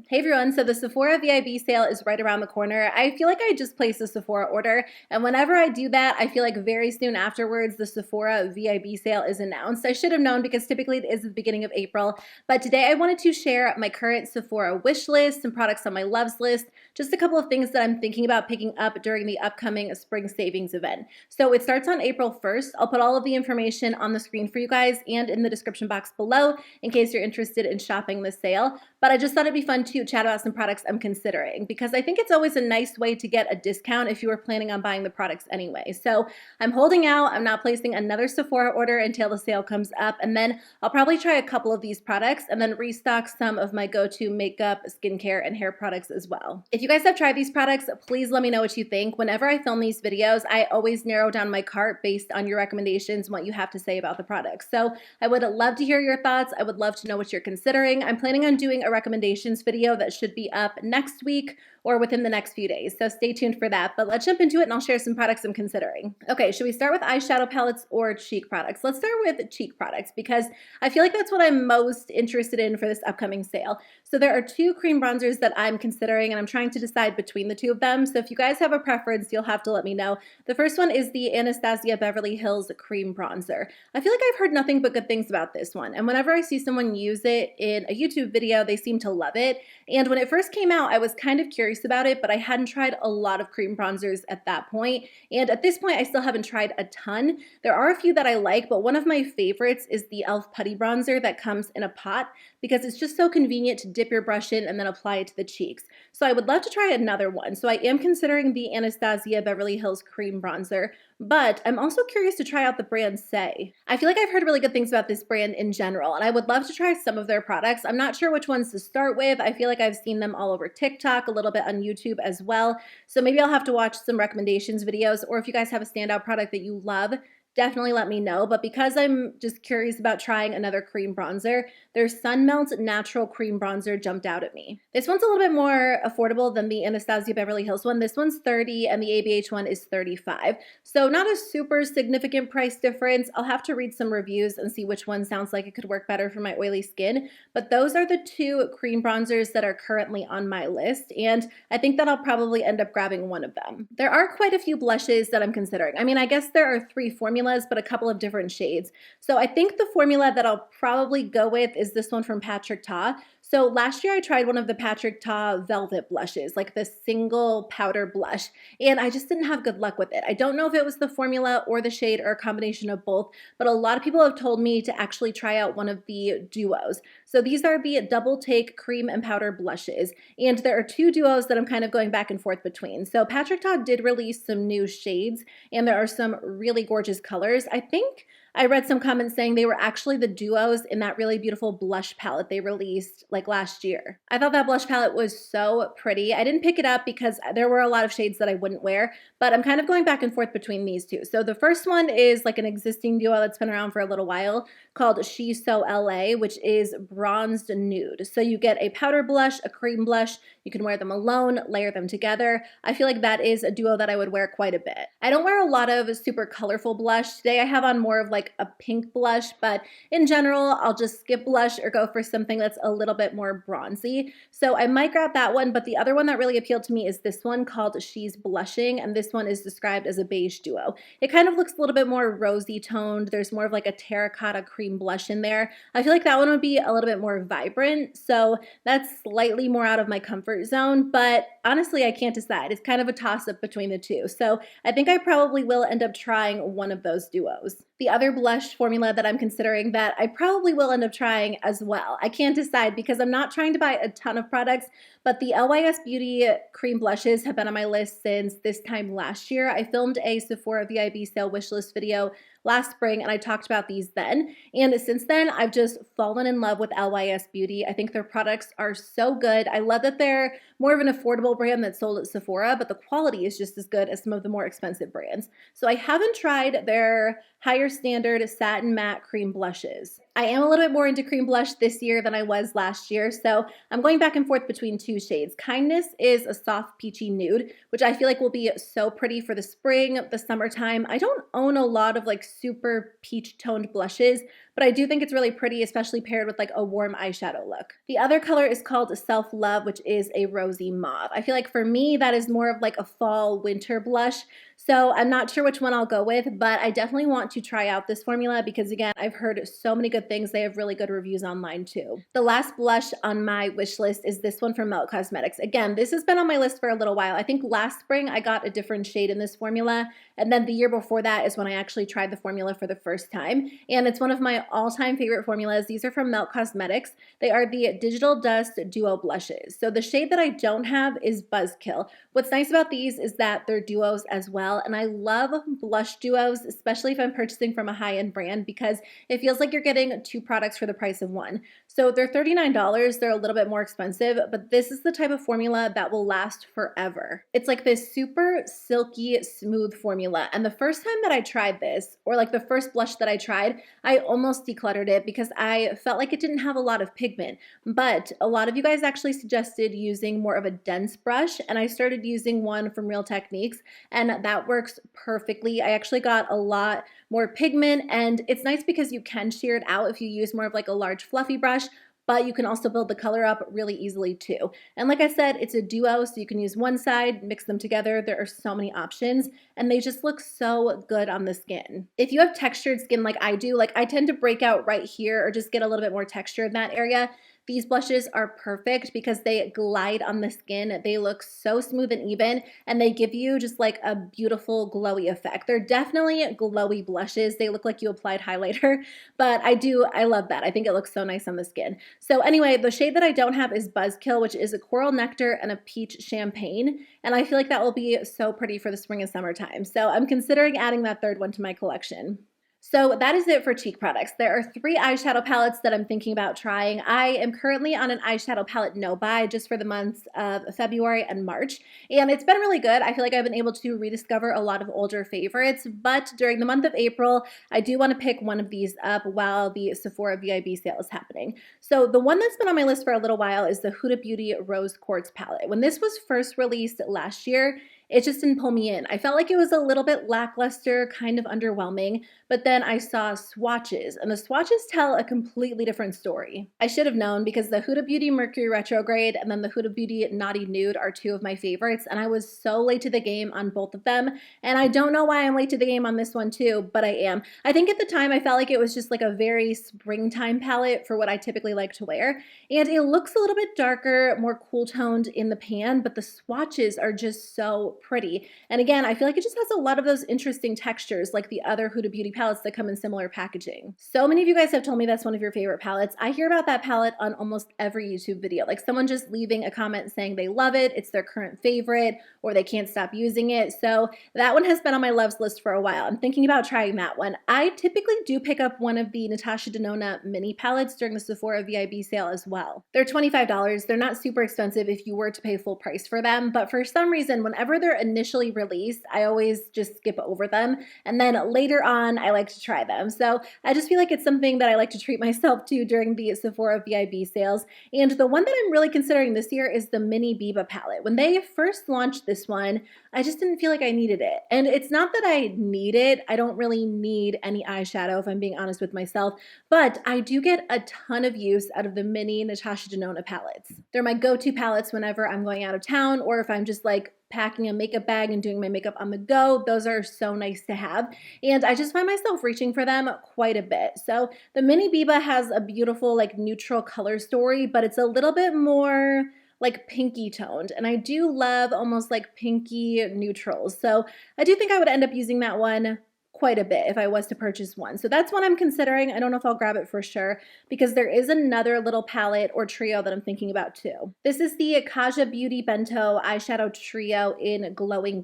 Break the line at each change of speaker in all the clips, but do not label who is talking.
Hey everyone, so the Sephora VIB sale is right around the corner. I feel like I just placed a Sephora order, and whenever I do that, I feel like very soon afterwards the Sephora VIB sale is announced. I should have known because typically it is the beginning of April, but today I wanted to share my current Sephora wish list, some products on my loves list, just a couple of things that I'm thinking about picking up during the upcoming spring savings event. So it starts on April 1st. I'll put all of the information on the screen for you guys and in the description box below in case you're interested in shopping the sale. But I just thought it'd be fun to chat about some products I'm considering because I think it's always a nice way to get a discount if you were planning on buying the products anyway. So I'm holding out. I'm not placing another Sephora order until the sale comes up, and then I'll probably try a couple of these products and then restock some of my go-to makeup, skincare, and hair products as well. If you guys have tried these products, please let me know what you think. Whenever I film these videos, I always narrow down my cart based on your recommendations and what you have to say about the products. So I would love to hear your thoughts. I would love to know what you're considering. I'm planning on doing a recommendations video that should be up next week or within the next few days. So stay tuned for that. But let's jump into it and I'll share some products I'm considering. Okay, should we start with eyeshadow palettes or cheek products? Let's start with cheek products because I feel like that's what I'm most interested in for this upcoming sale. So there are two cream bronzers that I'm considering and I'm trying to decide between the two of them. So if you guys have a preference, you'll have to let me know. The first one is the Anastasia Beverly Hills Cream Bronzer. I feel like I've heard nothing but good things about this one. And whenever I see someone use it in a YouTube video, they seem to love it. And when it first came out, I was kind of curious about it, but I hadn't tried a lot of cream bronzers at that point. And at this point, I still haven't tried a ton. There are a few that I like, but one of my favorites is the e.l.f. Putty Bronzer that comes in a pot because it's just so convenient to dip your brush in and then apply it to the cheeks. So I would love to try another one. So I am considering the Anastasia Beverly Hills Cream Bronzer, but I'm also curious to try out the brand Saie. I feel like I've heard really good things about this brand in general, and I would love to try some of their products. I'm not sure which ones to start with. I feel like I've seen them all over TikTok, a little bit on YouTube as well. So maybe I'll have to watch some recommendations videos, or if you guys have a standout product that you love, definitely let me know. But because I'm just curious about trying another cream bronzer, their Sun Melt Natural Cream Bronzer jumped out at me. This one's a little bit more affordable than the Anastasia Beverly Hills one. This one's $30 and the ABH one is $35. So not a super significant price difference. I'll have to read some reviews and see which one sounds like it could work better for my oily skin. But those are the two cream bronzers that are currently on my list, and I think that I'll probably end up grabbing one of them. There are quite a few blushes that I'm considering. I mean, I guess there are three formulas, but a couple of different shades. So I think the formula that I'll probably go with is this one from Patrick Ta. So last year I tried one of the Patrick Ta Velvet blushes, like the single powder blush, and I just didn't have good luck with it. I don't know if it was the formula or the shade or a combination of both, but a lot of people have told me to actually try out one of the duos. So these are the Double Take Cream and Powder blushes, and there are two duos that I'm kind of going back and forth between. So Patrick Ta did release some new shades, and there are some really gorgeous colors. I think I read some comments saying they were actually the duos in that really beautiful blush palette they released like last year. I thought that blush palette was so pretty. I didn't pick it up because there were a lot of shades that I wouldn't wear, but I'm kind of going back and forth between these two. So the first one is like an existing duo that's been around for a little while called She's So LA, which is bronzed nude. So you get a powder blush, a cream blush. You can wear them alone, layer them together. I feel like that is a duo that I would wear quite a bit. I don't wear a lot of super colorful blush. Today I have on more of like a pink blush, but in general, I'll just skip blush or go for something that's a little bit more bronzy. So I might grab that one, but the other one that really appealed to me is this one called She's Blushing, and this one is described as a beige duo. It kind of looks a little bit more rosy toned. There's more of like a terracotta cream blush in there. I feel like that one would be a little bit more vibrant, so that's slightly more out of my comfort zone, but honestly, I can't decide. It's kind of a toss-up between the two, so I think I probably will end up trying one of those duos. The other blush formula that I'm considering that I probably will end up trying as well. I can't decide because I'm not trying to buy a ton of products, but the LYS Beauty cream blushes have been on my list since this time last year. I filmed a Sephora VIB sale wishlist video last spring and I talked about these then, and since then I've just fallen in love with LYS Beauty. I think their products are so good. I love that they're more of an affordable brand that's sold at Sephora, but the quality is just as good as some of the more expensive brands. So I haven't tried their Higher Standard Satin Matte Cream Blushes. I am a little bit more into cream blush this year than I was last year, so I'm going back and forth between two shades. Kindness is a soft peachy nude, which I feel like will be so pretty for the spring, the summertime. I don't own a lot of like super peach toned blushes, but I do think it's really pretty, especially paired with like a warm eyeshadow look. The other color is called Self Love, which is a rosy mauve. I feel like for me, that is more of like a fall winter blush. So I'm not sure which one I'll go with, but I definitely want to try out this formula because again, I've heard so many good things. They have really good reviews online too. The last blush on my wish list is this one from Melt Cosmetics. Again, this has been on my list for a little while. I think last spring I got a different shade in this formula, and then the year before that is when I actually tried the formula for the first time, and it's one of my all-time favorite formulas. These are from Melt Cosmetics. They are the Digital Dust Duo Blushes. So the shade that I don't have is Buzzkill. What's nice about these is that they're duos as well, and I love blush duos, especially if I'm purchasing from a high-end brand, because it feels like you're getting two products for the price of one. So they're $39. They're a little bit more expensive, but this is the type of formula that will last forever. It's like this super silky, smooth formula. And the first time that I tried this, or like the first blush that I tried, I almost decluttered it because I felt like it didn't have a lot of pigment. But a lot of you guys actually suggested using more of a dense brush, and I started using one from Real Techniques, and that works perfectly. I actually got a lot more pigment, and it's nice because you can sheer it out if you use more of like a large fluffy brush, but you can also build the color up really easily too. And like I said, it's a duo, so you can use one side, mix them together. There are so many options, and they just look so good on the skin. If you have textured skin like I do, like I tend to break out right here or just get a little bit more texture in that area, these blushes are perfect because they glide on the skin. They look so smooth and even, and they give you just like a beautiful glowy effect. They're definitely glowy blushes. They look like you applied highlighter, but I love that. I think it looks so nice on the skin. So anyway, the shade that I don't have is Buzzkill, which is a coral nectar and a peach champagne, and I feel like that will be so pretty for the spring and summertime. So I'm considering adding that third one to my collection. So that is it for cheek products. There are 3 eyeshadow palettes that I'm thinking about trying. I am currently on an eyeshadow palette no-buy just for the months of February and March, and it's been really good. I feel like I've been able to rediscover a lot of older favorites, but during the month of April, I do want to pick one of these up while the Sephora VIB sale is happening. So the one that's been on my list for a little while is the Huda Beauty Rose Quartz palette. When this was first released last year, it just didn't pull me in. I felt like it was a little bit lackluster, kind of underwhelming, but then I saw swatches, and the swatches tell a completely different story. I should have known because the Huda Beauty Mercury Retrograde and then the Huda Beauty Naughty Nude are 2 of my favorites, and I was so late to the game on both of them, and I don't know why I'm late to the game on this one too, but I am. I think at the time I felt like it was just like a very springtime palette for what I typically like to wear, and it looks a little bit darker, more cool toned in the pan, but the swatches are just so pretty. And again, I feel like it just has a lot of those interesting textures like the other Huda Beauty palettes that come in similar packaging. So many of you guys have told me that's one of your favorite palettes. I hear about that palette on almost every YouTube video, like someone just leaving a comment saying they love it, it's their current favorite, or they can't stop using it. So that one has been on my loves list for a while. I'm thinking about trying that one. I typically do pick up one of the Natasha Denona mini palettes during the Sephora VIB sale as well. They're $25. They're not super expensive if you were to pay full price for them, but for some reason, whenever they're initially released, I always just skip over them, and then later on I like to try them. So I just feel like it's something that I like to treat myself to during the Sephora VIB sales. And the one that I'm really considering this year is the mini Biba palette. When they first launched this one, I just didn't feel like I needed it. And it's not that I need it. I don't really need any eyeshadow if I'm being honest with myself, but I do get a ton of use out of the mini Natasha Denona palettes. They're my go-to palettes whenever I'm going out of town, or if I'm just like packing a makeup bag and doing my makeup on the go. Those are so nice to have, and I just find myself reaching for them quite a bit. So the mini Biba has a beautiful like neutral color story, but it's a little bit more like pinky toned, and I do love almost like pinky neutrals. So I do think I would end up using that one quite a bit if I was to purchase one. So that's what I'm considering. I don't know if I'll grab it for sure because there is another little palette or trio that I'm thinking about too. This is the Kaja Beauty Bento eyeshadow trio in glowing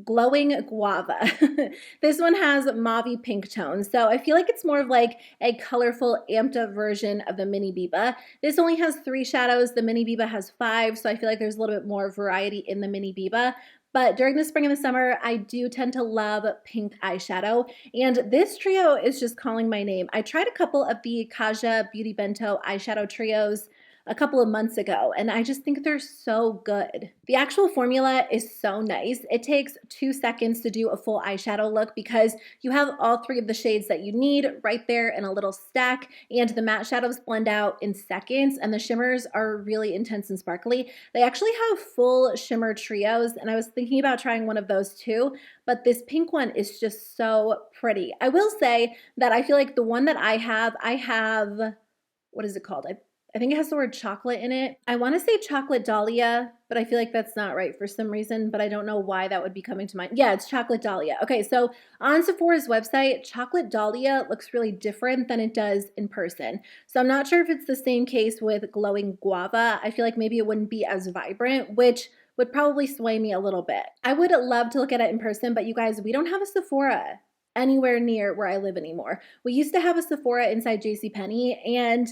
guava. This one has mauvey pink tones, so I feel like it's more of like a colorful amped up version of the mini Biba. This only has 3 shadows. The mini Biba has 5, so I feel like there's a little bit more variety in the mini Biba. But during the spring and the summer, I do tend to love pink eyeshadow, and this trio is just calling my name. I tried a couple of the Kaja Beauty Bento eyeshadow trios a couple of months ago, and I just think they're so good. The actual formula is so nice. It takes 2 seconds to do a full eyeshadow look because you have all 3 of the shades that you need right there in a little stack, and the matte shadows blend out in seconds, and the shimmers are really intense and sparkly. They actually have full shimmer trios, and I was thinking about trying one of those too, but this pink one is just so pretty. I will say that I feel like the one that I have, what is it called? I think it has the word chocolate in it. I want to say chocolate dahlia, but I feel like that's not right for some reason, but I don't know why that would be coming to mind. Yeah, it's chocolate dahlia. Okay, so on Sephora's website, chocolate dahlia looks really different than it does in person. So I'm not sure if it's the same case with glowing guava. I feel like maybe it wouldn't be as vibrant, which would probably sway me a little bit. I would love to look at it in person, but you guys, we don't have a Sephora anywhere near where I live anymore. We used to have a Sephora inside JCPenney, and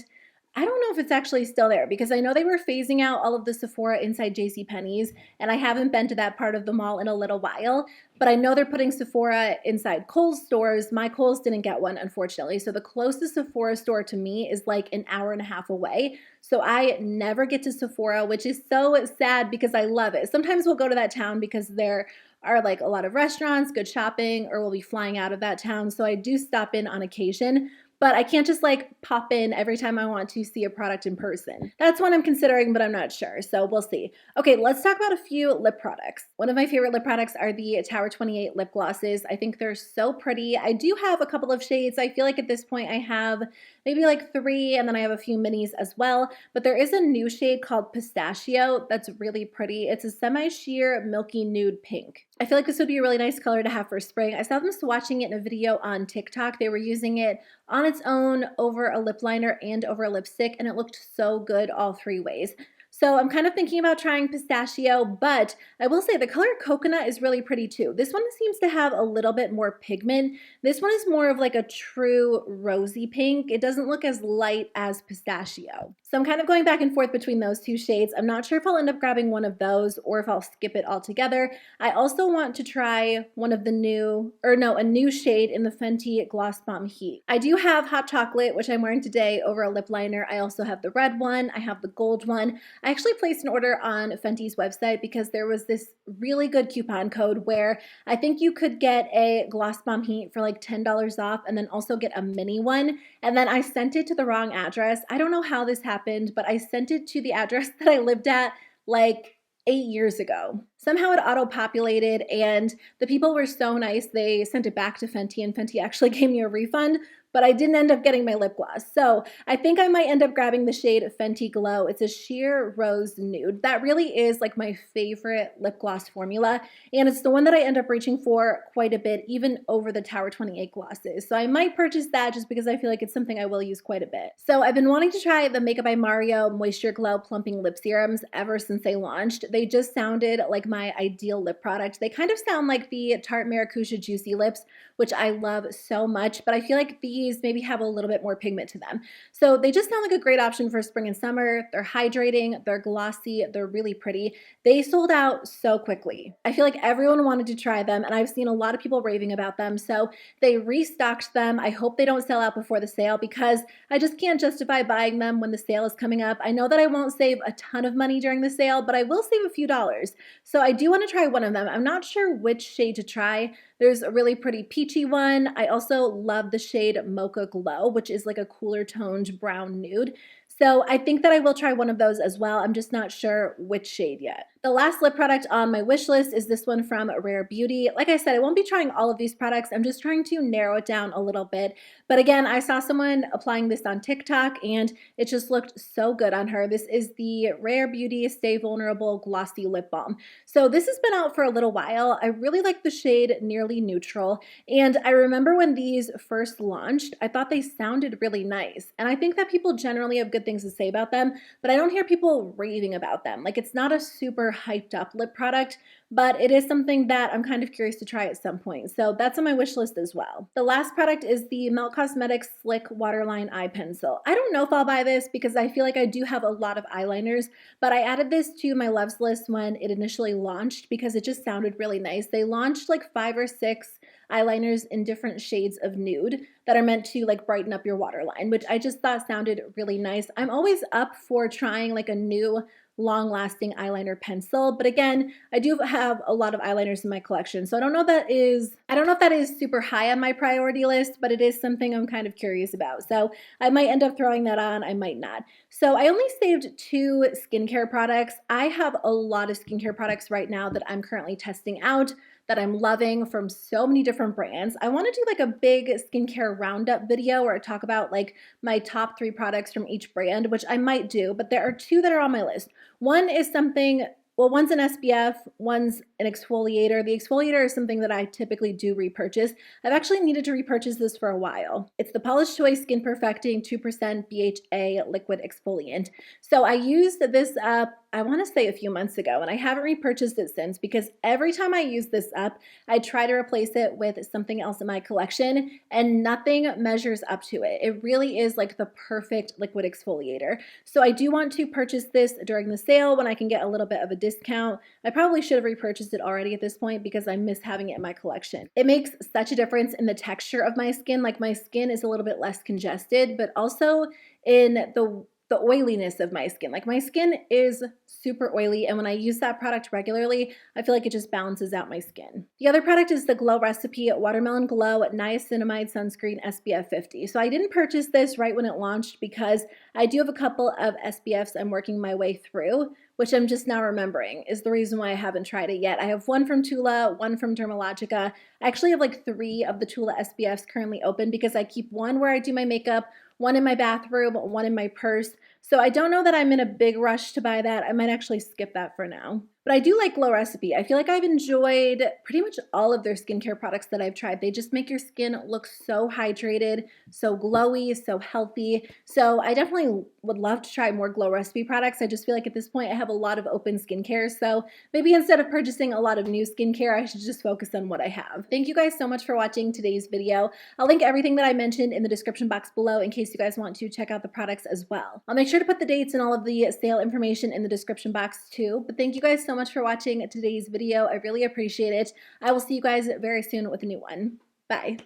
I don't know if it's actually still there because I know they were phasing out all of the Sephora inside JCPenney's, and I haven't been to that part of the mall in a little while, but I know they're putting Sephora inside Kohl's stores. My Kohl's didn't get one, unfortunately, so the closest Sephora store to me is like an hour and a half away, so I never get to Sephora, which is so sad because I love it. Sometimes we'll go to that town because there are like a lot of restaurants, good shopping, or we'll be flying out of that town, so I do stop in on occasion. But I can't just like pop in every time I want to see a product in person. That's one I'm considering, but I'm not sure, so we'll see. Okay, let's talk about a few lip products. One of my favorite lip products are the Tower 28 lip glosses. I think they're so pretty. I do have a couple of shades. I feel like at this point I have maybe like 3, and then I have a few minis as well, but there is a new shade called Pistachio that's really pretty. It's a semi-sheer milky nude pink. I feel like this would be a really nice color to have for spring. I saw them swatching it in a video on TikTok. They were using it on its own over a lip liner and over a lipstick, and it looked so good all 3 ways. So I'm kind of thinking about trying Pistachio, but I will say the color Coconut is really pretty too. This one seems to have a little bit more pigment. This one is more of like a true rosy pink. It doesn't look as light as Pistachio. So I'm kind of going back and forth between those 2 shades. I'm not sure if I'll end up grabbing one of those or if I'll skip it altogether. I also want to try one of the a new shade in the Fenty Gloss Bomb Heat. I do have Hot Chocolate, which I'm wearing today over a lip liner. I also have the red one. I have the gold one. I actually placed an order on Fenty's website because there was this really good coupon code where I think you could get a Gloss Bomb Heat for like $10 off and then also get a mini one. And then I sent it to the wrong address. I don't know how this happened, but I sent it to the address that I lived at like 8 years ago. Somehow it auto-populated, and the people were so nice. They sent it back to Fenty, and Fenty actually gave me a refund, but I didn't end up getting my lip gloss. So I think I might end up grabbing the shade Fenty Glow. It's a sheer rose nude. That really is like my favorite lip gloss formula, and it's the one that I end up reaching for quite a bit, even over the Tower 28 glosses. So I might purchase that just because I feel like it's something I will use quite a bit. So I've been wanting to try the Makeup by Mario Moisture Glow Plumping Lip Serums ever since they launched. They just sounded like my ideal lip product. They kind of sound like the Tarte Maracuja Juicy Lips, which I love so much, but I feel like these maybe have a little bit more pigment to them. So they just sound like a great option for spring and summer. They're hydrating, they're glossy, they're really pretty. They sold out so quickly. I feel like everyone wanted to try them, and I've seen a lot of people raving about them, so they restocked them. I hope they don't sell out before the sale because I just can't justify buying them when the sale is coming up. I know that I won't save a ton of money during the sale, but I will save a few dollars. So I do want to try one of them. I'm not sure which shade to try. There's a really pretty peachy one. I also love the shade Mocha Glow, which is like a cooler toned brown nude. So I think that I will try one of those as well. I'm just not sure which shade yet. The last lip product on my wish list is this one from Rare Beauty. Like I said, I won't be trying all of these products. I'm just trying to narrow it down a little bit. But again, I saw someone applying this on TikTok and it just looked so good on her. This is the Rare Beauty Stay Vulnerable Glossy Lip Balm. So this has been out for a little while. I really like the shade Nearly Neutral. And I remember when these first launched, I thought they sounded really nice. And I think that people generally have good things to say about them, but I don't hear people raving about them. Like, it's not a super super hyped up lip product, but it is something that I'm kind of curious to try at some point. So that's on my wish list as well. The last product is the Melt Cosmetics Slick Waterline Eye Pencil. I don't know if I'll buy this because I feel like I do have a lot of eyeliners, but I added this to my loves list when it initially launched because it just sounded really nice. They launched like 5 or 6 eyeliners in different shades of nude that are meant to like brighten up your waterline, which I just thought sounded really nice. I'm always up for trying like a new long-lasting eyeliner pencil, but again, I do have a lot of eyeliners in my collection, so I don't know if that is super high on my priority list, but it is something I'm kind of curious about. So I might end up throwing that on, I might not. So I only saved 2 skincare products. I have a lot of skincare products right now that I'm currently testing out, that I'm loving from so many different brands. I want to do like a big skincare roundup video where I talk about like my top 3 products from each brand, which I might do, but there are 2 that are on my list. One is something, well, one's an SPF, one's an exfoliator. The exfoliator is something that I typically do repurchase. I've actually needed to repurchase this for a while. It's the Polish Choice Skin Perfecting 2% BHA Liquid Exfoliant. So I used this up, I want to say a few months ago, and I haven't repurchased it since because every time I use this up, I try to replace it with something else in my collection and nothing measures up to it. It really is like the perfect liquid exfoliator. So I do want to purchase this during the sale when I can get a little bit of a discount. I probably should have repurchased it already at this point because I miss having it in my collection. It makes such a difference in the texture of my skin. Like my skin is a little bit less congested, but also in the oiliness of my skin. Like my skin is super oily, and when I use that product regularly, I feel like it just balances out my skin. The other product is the Glow Recipe Watermelon Glow Niacinamide Sunscreen SPF 50. So I didn't purchase this right when it launched because I do have a couple of SPFs I'm working my way through, which I'm just now remembering is the reason why I haven't tried it yet. I have one from Tula, one from Dermalogica. I actually have like 3 of the Tula SPFs currently open because I keep one where I do my makeup, one in my bathroom, one in my purse. So I don't know that I'm in a big rush to buy that. I might actually skip that for now. But I do like Glow Recipe. I feel like I've enjoyed pretty much all of their skincare products that I've tried. They just make your skin look so hydrated, so glowy, so healthy. So I definitely would love to try more Glow Recipe products. I just feel like at this point I have a lot of open skincare. So maybe instead of purchasing a lot of new skincare, I should just focus on what I have. Thank you guys so much for watching today's video. I'll link everything that I mentioned in the description box below in case you guys want to check out the products as well. I'll make sure to put the dates and all of the sale information in the description box too. But thank you guys so much for watching today's video. I really appreciate it. I will see you guys very soon with a new one. Bye.